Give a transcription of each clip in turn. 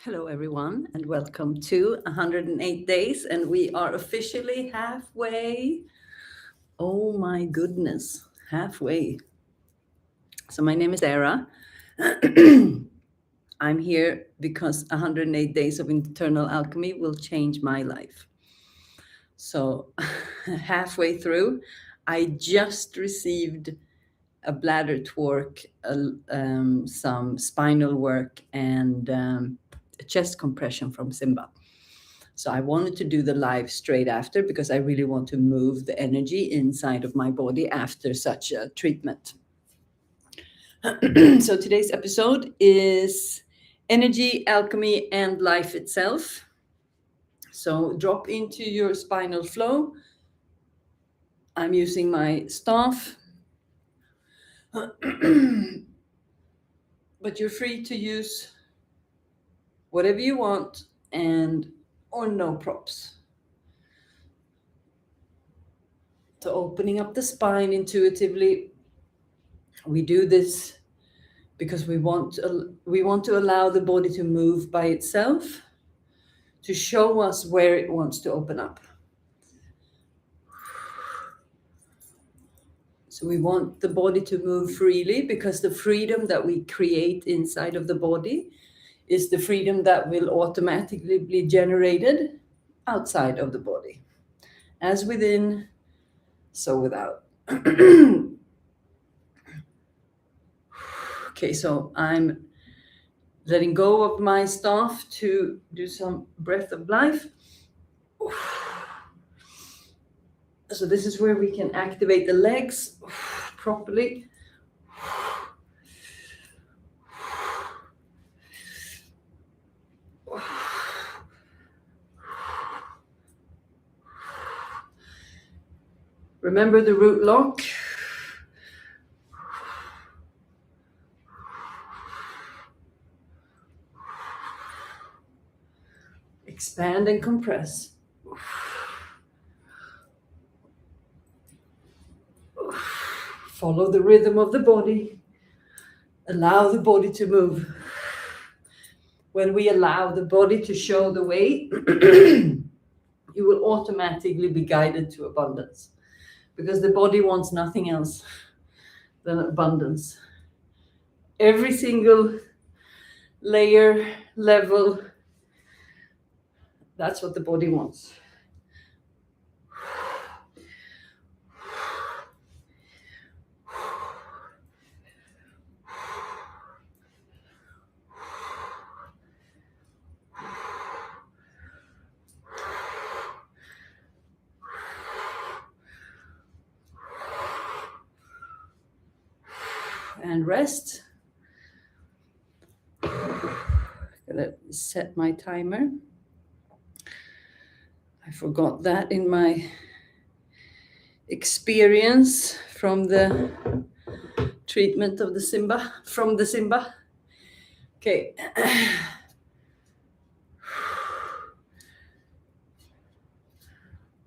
Hello, everyone, and welcome to 108 Days. And we are officially halfway. Oh my goodness, halfway. So, my name is Sara. I'm here because 108 Days of Internal Alchemy will change my life. So, halfway through, I just received a bladder torque, some spinal work, and a chest compression from Simba. So I wanted to do the live straight after because I really want to move the energy inside of my body after such a treatment. So today's episode is energy, alchemy, and life itself. So drop into your spinal flow. I'm using my staff, but you're free to use whatever you want and or no props. So opening up the spine intuitively. We do this because we want to allow the body to move by itself, to show us where it wants to open up. So we want the body to move freely because the freedom that we create inside of the body is the freedom that will automatically be generated outside of the body. As within, so without. Okay, so I'm letting go of my staff to do some breath of life. So this is where we can activate the legs properly. Remember the root lock. Expand and compress. Follow the rhythm of the body. Allow the body to move. When we allow the body to show the way, you will automatically be guided to abundance, because the body wants nothing else than abundance. Every single layer, level, that's what the body wants. And rest. I'm gonna set my timer. I forgot that in my experience from the treatment of the Simba, from the Simba. Okay.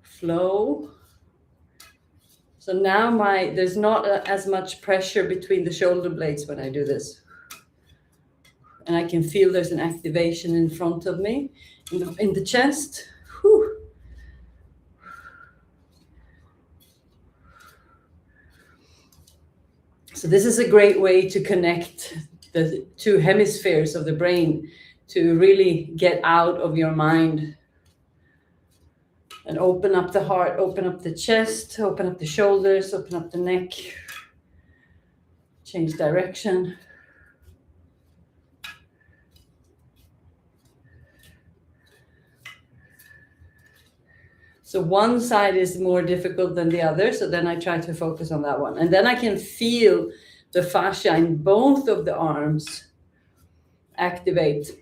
Flow. So now there's not as much pressure between the shoulder blades when I do this. And I can feel there's an activation in front of me, in the chest. Whew. So this is a great way to connect the two hemispheres of the brain, to really get out of your mind and open up the heart, open up the chest, open up the shoulders, open up the neck, change direction. So one side is more difficult than the other, so then I try to focus on that one. And then I can feel the fascia in both of the arms activate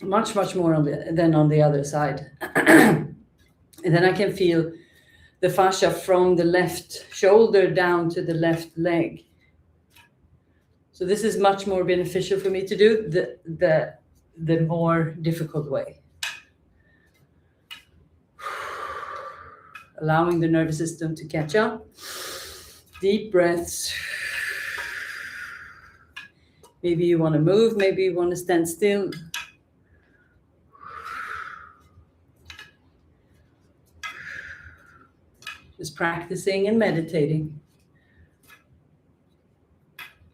much, much more than on the other side. And then I can feel the fascia from the left shoulder down to the left leg. So this is much more beneficial for me to do the more difficult way. Allowing the nervous system to catch up. Deep breaths. Maybe you want to move, maybe you want to stand still. is practicing and meditating.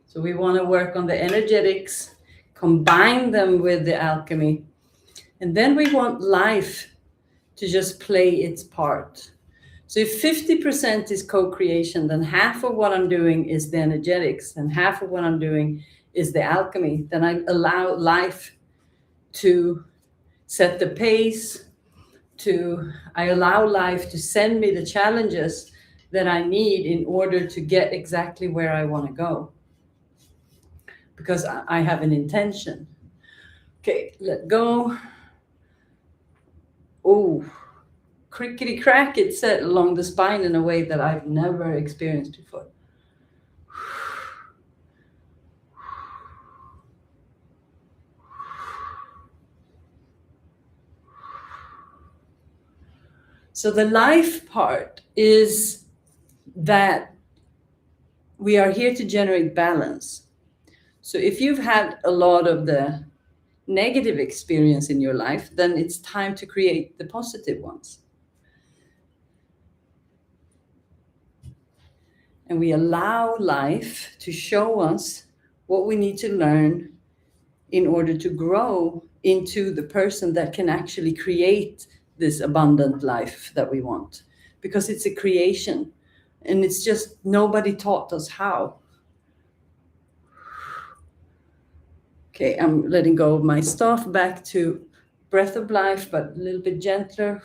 So we want to work on the energetics, combine them with the alchemy, and then we want life to just play its part. So if 50% is co-creation, then half of what I'm doing is the energetics, and half of what I'm doing is the alchemy. Then I allow life to set the pace, I allow life to send me the challenges that I need in order to get exactly where I want to go. Because I have an intention. Okay, let go. Oh, crickety crack, it set along the spine in a way that I've never experienced before. So the life part is that we are here to generate balance. So if you've had a lot of the negative experience in your life, then it's time to create the positive ones. And we allow life to show us what we need to learn in order to grow into the person that can actually create this abundant life that we want. Because it's a creation, and it's just nobody taught us how. Okay, I'm letting go of my stuff, back to breath of life, but a little bit gentler.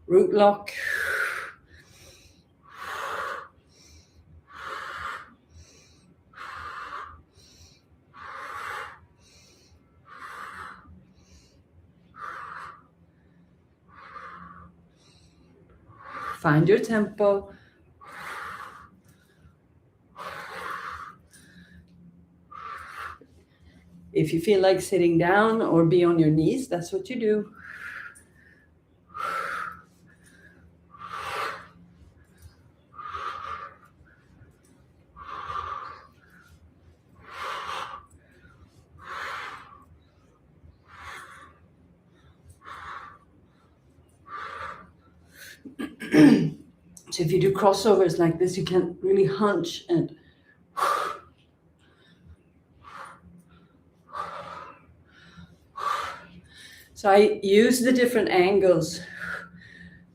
Root lock. Find your tempo. If you feel like sitting down or be on your knees, that's what you do. So if you do crossovers like this, you can really hunch and so I use the different angles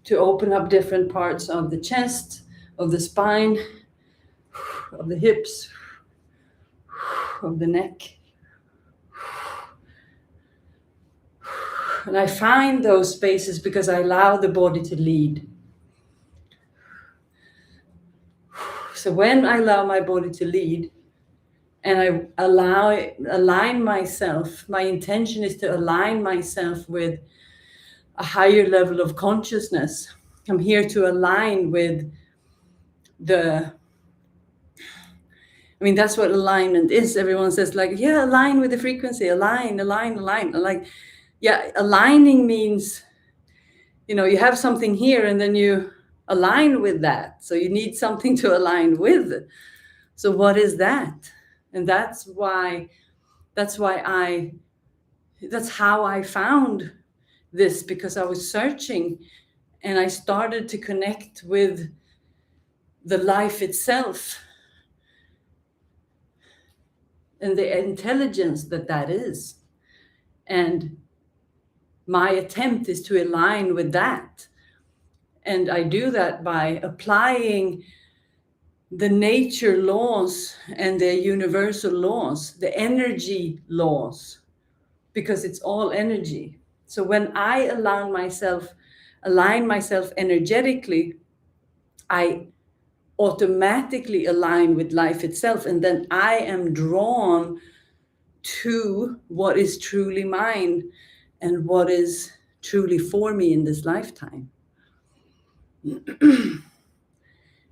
to open up different parts of the chest, of the spine, of the hips, of the neck. And I find those spaces because I allow the body to lead. So when I allow my body to lead, and I align myself, my intention is to align myself with a higher level of consciousness. I'm here to align with that's what alignment is. Everyone says like, yeah, align with the frequency, align. Like, yeah, aligning means, you have something here and then you align with that. So you need something to align with. So what is that? And that's how I found this, because I was searching and I started to connect with the life itself and the intelligence that is. And my attempt is to align with that. And I do that by applying the nature laws and the universal laws, the energy laws, because it's all energy. So when I align myself energetically, I automatically align with life itself, and then I am drawn to what is truly mine and what is truly for me in this lifetime.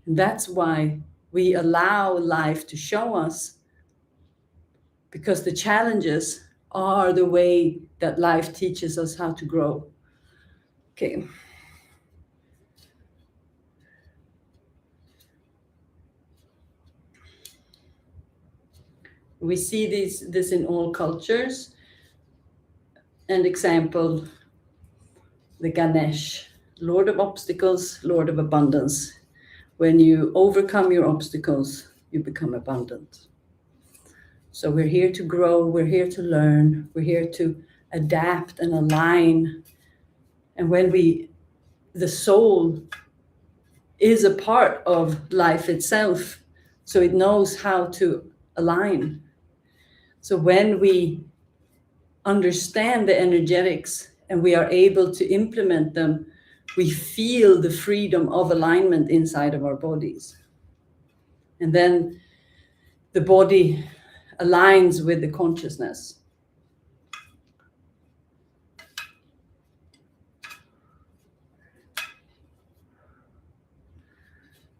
That's why we allow life to show us, because the challenges are the way that life teaches us how to grow. Okay. We see this in all cultures. An example, the Ganesh, Lord of obstacles, Lord of abundance. When you overcome your obstacles, you become abundant. So we're here to grow, we're here to learn, we're here to adapt and align. And when the soul is a part of life itself, so it knows how to align. So when we understand the energetics and we are able to implement them, we feel the freedom of alignment inside of our bodies. And then the body aligns with the consciousness.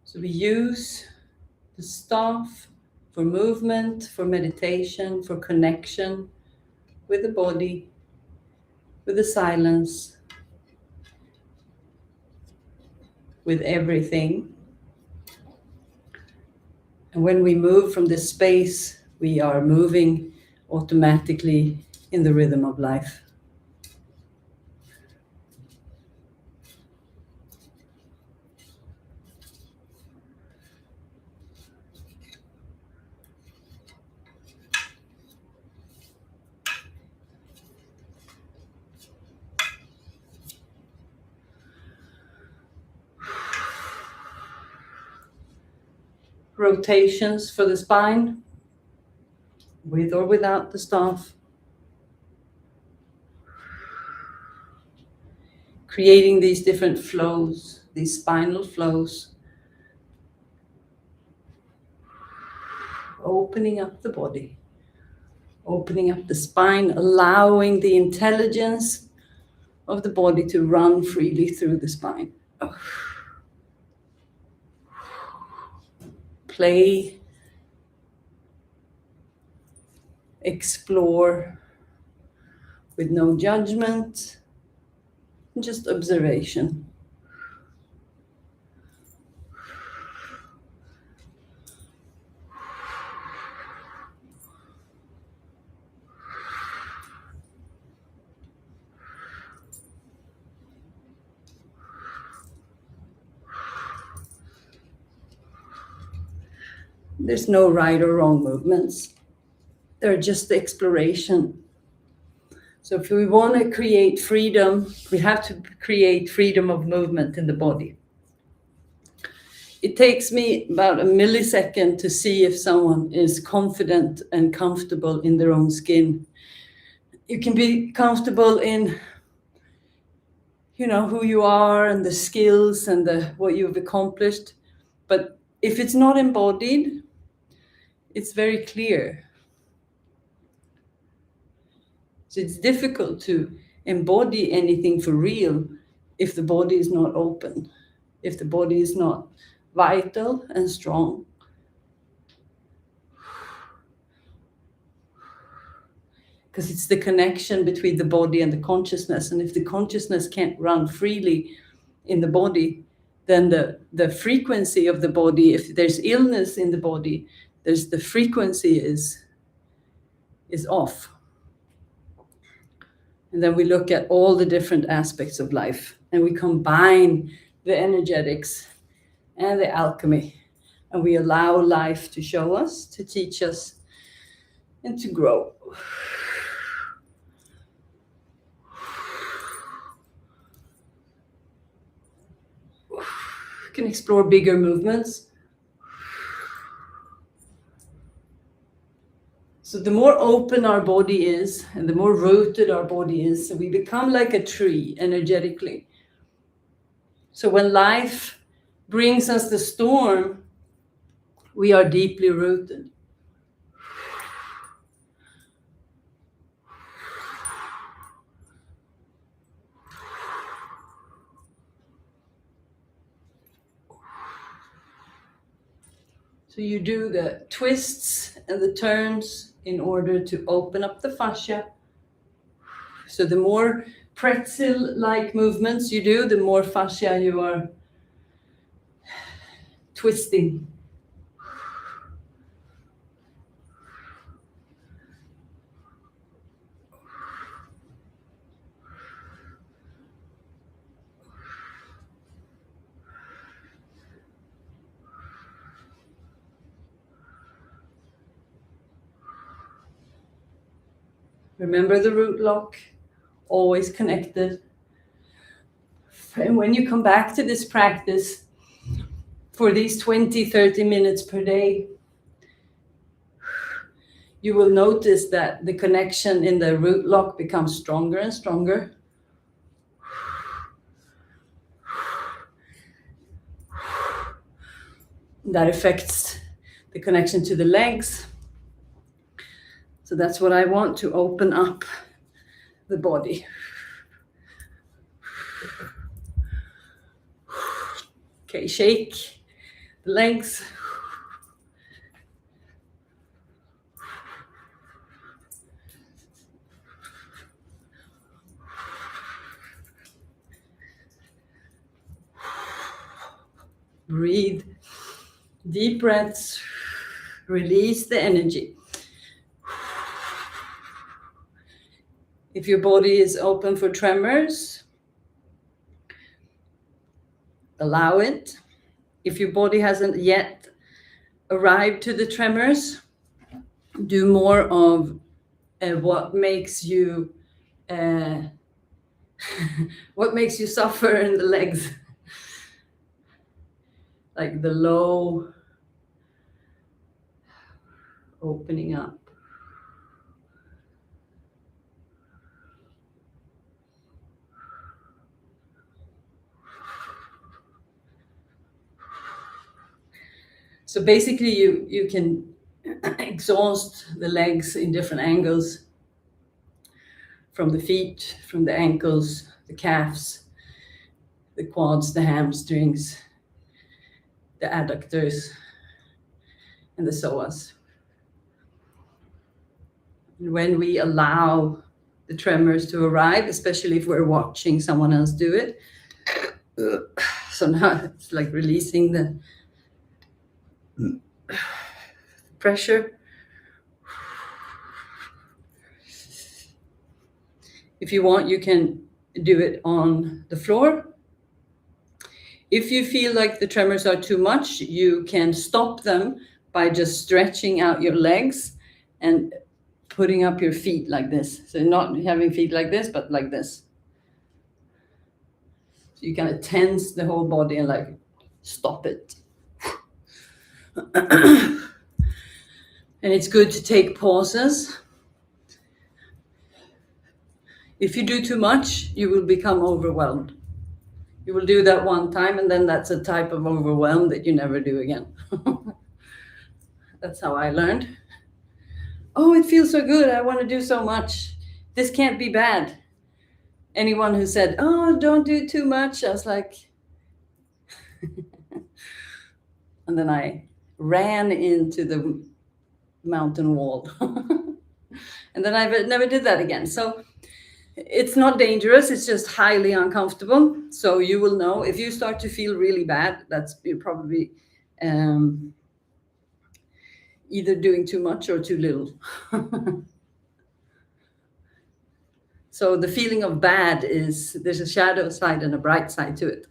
So we use the staff for movement, for meditation, for connection with the body, with the silence, with everything. And when we move from this space, we are moving automatically in the rhythm of life. Rotations for the spine, with or without the staff. Creating these different flows, these spinal flows. Opening up the body, opening up the spine, allowing the intelligence of the body to run freely through the spine. Play, explore with no judgment, just observation. There's no right or wrong movements. They're just the exploration. So if we want to create freedom, we have to create freedom of movement in the body. It takes me about a millisecond to see if someone is confident and comfortable in their own skin. You can be comfortable in, who you are and the skills and what you've accomplished. But if it's not embodied, it's very clear. So it's difficult to embody anything for real if the body is not open, if the body is not vital and strong. Because it's the connection between the body and the consciousness. And if the consciousness can't run freely in the body, then the frequency of the body, if there's illness in the body, the frequency is off. And then we look at all the different aspects of life and we combine the energetics and the alchemy. And we allow life to show us, to teach us, and to grow. We can explore bigger movements. So the more open our body is and the more rooted our body is, so we become like a tree energetically. So when life brings us the storm, we are deeply rooted. So you do the twists and the turns in order to open up the fascia. So the more pretzel-like movements you do, the more fascia you are twisting. Remember the root lock, always connected. And when you come back to this practice for these 20, 30 minutes per day, you will notice that the connection in the root lock becomes stronger and stronger. That affects the connection to the legs. So that's what I want, to open up the body. Okay, shake the legs. Breathe. Deep breaths. Release the energy. If your body is open for tremors, allow it. If your body hasn't yet arrived to the tremors, do more of what makes you what makes you suffer in the legs, like the low opening up. So basically you can exhaust the legs in different angles, from the feet, from the ankles, the calves, the quads, the hamstrings, the adductors, and the psoas. And when we allow the tremors to arrive, especially if we're watching someone else do it, so now it's like releasing the pressure. If you want, you can do it on the floor. If you feel like the tremors are too much, you can stop them by just stretching out your legs and putting up your feet like this. So not having feet like this, but like this. So you kind of tense the whole body and like stop it. And it's good to take pauses. If you do too much, you will become overwhelmed. You will do that one time, and then that's a type of overwhelm that you never do again. That's how I learned. Oh, it feels so good. I want to do so much. This can't be bad. Anyone who said, oh, don't do too much, I was like, and then I ran into the mountain wall. And then I never did that again. So it's not dangerous, it's just highly uncomfortable. So you will know if you start to feel really bad, that's you're probably either doing too much or too little. So the feeling of bad is, there's a shadow side and a bright side to it.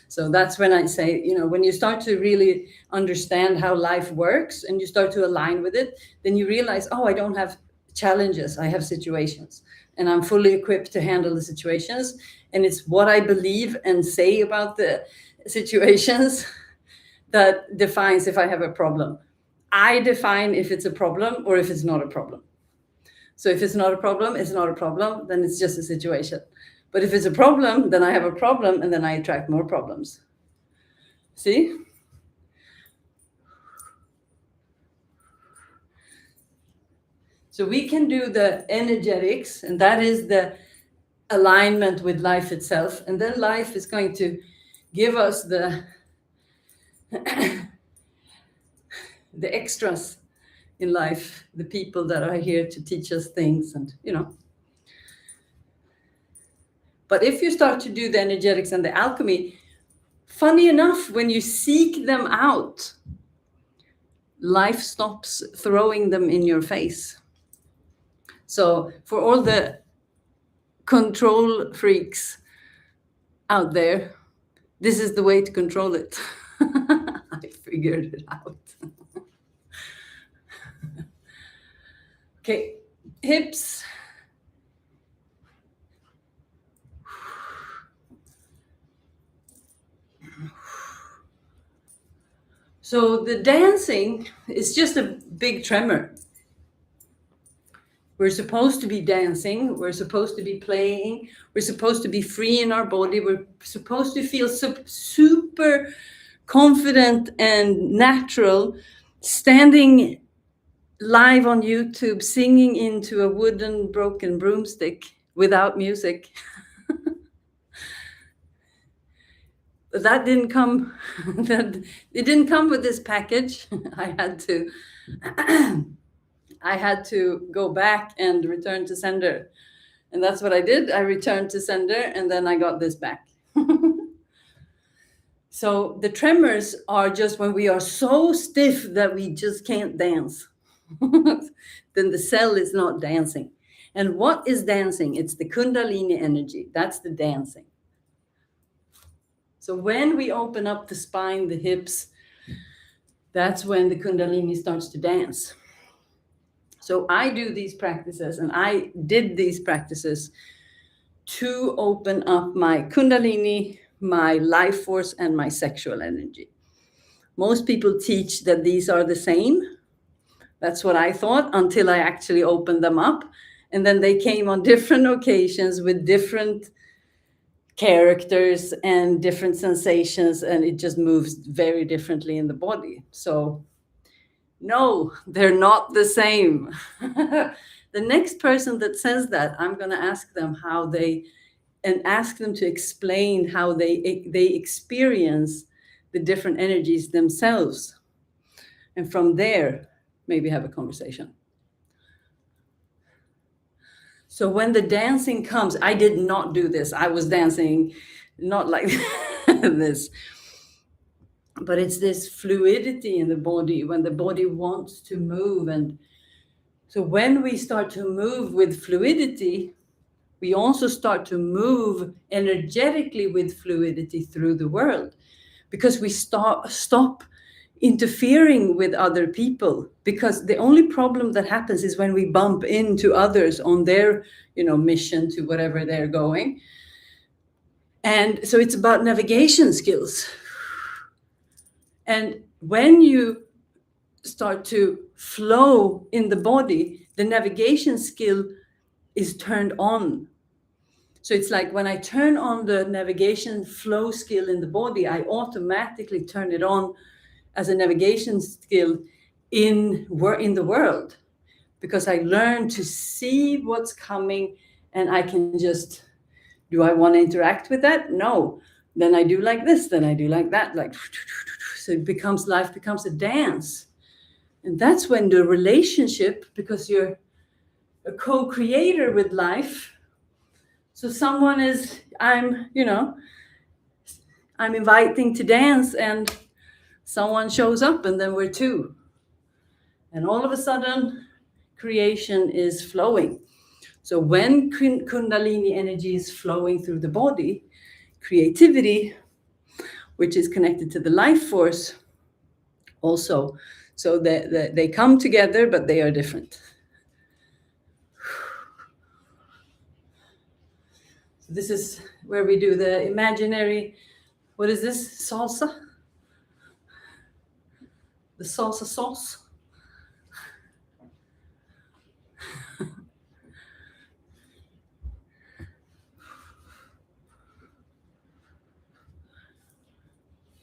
So that's when I say, when you start to really understand how life works and you start to align with it, then you realize, oh, I don't have challenges, I have situations. And I'm fully equipped to handle the situations. And it's what I believe and say about the situations that defines if I have a problem. I define if it's a problem or if it's not a problem. So if it's not a problem, it's not a problem, then it's just a situation. But if it's a problem, then I have a problem, and then I attract more problems. See? So we can do the energetics, and that is the alignment with life itself. And then life is going to give us the extras in life, the people that are here to teach us things, and But if you start to do the energetics and the alchemy, funny enough, when you seek them out, life stops throwing them in your face. So for all the control freaks out there, this is the way to control it. I figured it out. Okay, hips, So the dancing is just a big tremor. We're supposed to be dancing. We're supposed to be playing. We're supposed to be free in our body. We're supposed to feel super confident and natural, standing live on YouTube, singing into a wooden broken broomstick without music. That didn't come. It didn't come with this package. I had to go back and return to sender. And that's what I did. I returned to sender and then I got this back. So the tremors are just when we are so stiff that we just can't dance. Then the cell is not dancing. And what is dancing? It's the Kundalini energy. That's the dancing. So when we open up the spine, the hips, that's when the Kundalini starts to dance. So I do these practices, and I did these practices to open up my Kundalini, my life force, and my sexual energy. Most people teach that these are the same. That's what I thought until I actually opened them up. And then they came on different occasions with different characters and different sensations, and it just moves very differently in the body. So no, they're not the same. The next person that says that, I'm going to ask them and ask them to explain how they experience the different energies themselves. And from there, maybe have a conversation. So when the dancing comes, I did not do this. I was dancing not like this. But it's this fluidity in the body, when the body wants to move. And so when we start to move with fluidity, we also start to move energetically with fluidity through the world, because we stop interfering with other people. Because the only problem that happens is when we bump into others on their, mission to whatever they're going. And so it's about navigation skills. And when you start to flow in the body, the navigation skill is turned on. So it's like when I turn on the navigation flow skill in the body, I automatically turn it on as a navigation skill in the world, because I learn to see what's coming, and I can just, do I want to interact with that? No. Then I do like this, then I do like that, like, so life becomes a dance. And that's when the relationship, because you're a co-creator with life. So someone I'm inviting to dance, and someone shows up, and then we're two. And all of a sudden, creation is flowing. So when Kundalini energy is flowing through the body, creativity, which is connected to the life force, also. So they come together, but they are different. So this is where we do the imaginary, what is this? Salsa? The salsa sauce?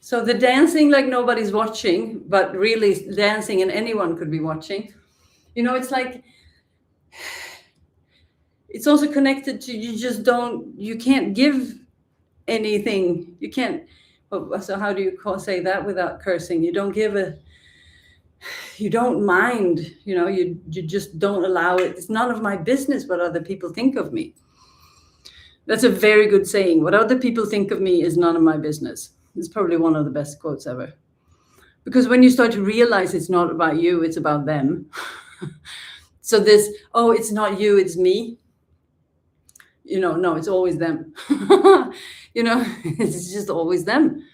So the dancing like nobody's watching, but really dancing and anyone could be watching. It's like, it's also connected to, you can't give anything. You can't, so how do you say that without cursing? You don't mind, you just don't allow it. It's none of my business what other people think of me. That's a very good saying. What other people think of me is none of my business. It's probably one of the best quotes ever. Because when you start to realize it's not about you, it's about them. So it's not you, it's me. No, it's always them. It's just always them.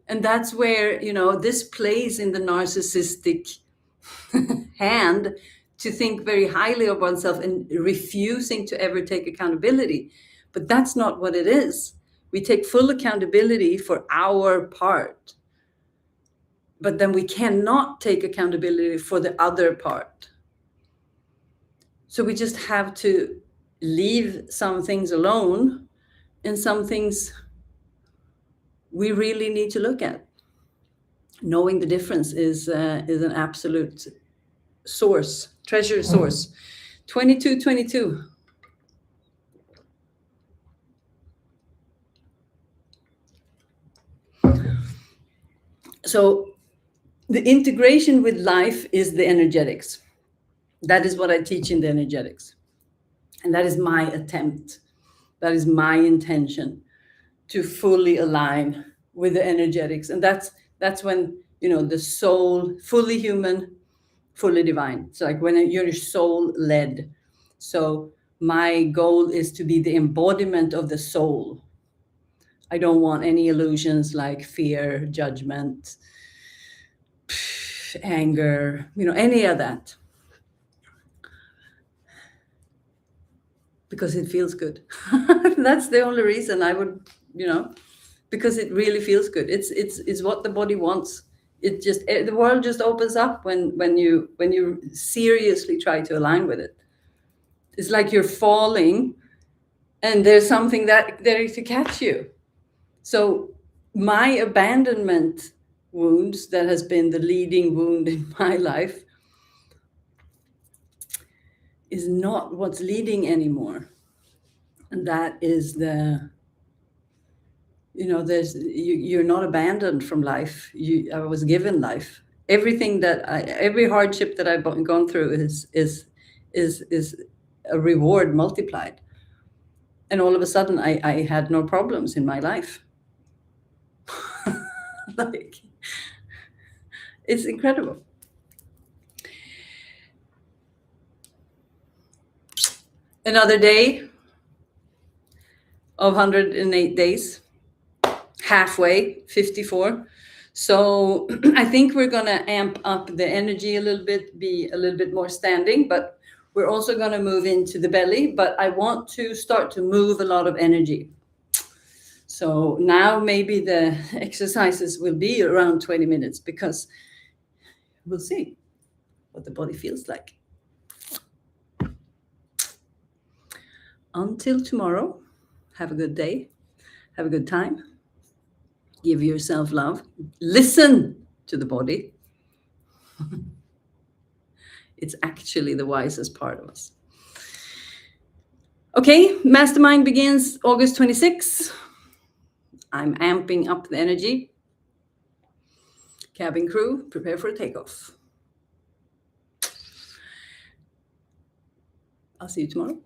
And that's where, this plays in the narcissistic hand, to think very highly of oneself and refusing to ever take accountability. But that's not what it is. We take full accountability for our part. But then we cannot take accountability for the other part. So we just have to leave some things alone, and some things we really need to look at. Knowing the difference is an absolute source, treasure source. 2222. So the integration with life is the energetics. That is what I teach in the energetics. And that is my attempt. That is my intention, to fully align with the energetics. And that's when, the soul, fully human, fully divine. So like when you're soul led. So my goal is to be the embodiment of the soul. I don't want any illusions like fear, judgment, anger, any of that. Because it feels good. That's the only reason I would, because it really feels good. It's what the body wants. The world just opens up when you seriously try to align with it. It's like you're falling and there's something that there to catch you. So my abandonment wounds, that has been the leading wound in my life, is not what's leading anymore. And that is you're not abandoned from life. I was given life. Every hardship that I've gone through is a reward multiplied. And all of a sudden I had no problems in my life. Like, it's incredible. Another day of 108 days, halfway, 54. So I think we're going to amp up the energy a little bit, be a little bit more standing, but we're also going to move into the belly. But I want to start to move a lot of energy. So now maybe the exercises will be around 20 minutes, because we'll see what the body feels like. Until tomorrow, have a good day. Have a good time. Give yourself love. Listen to the body. It's actually the wisest part of us. Okay, Mastermind begins August 26th. I'm amping up the energy. Cabin crew, prepare for a takeoff. I'll see you tomorrow.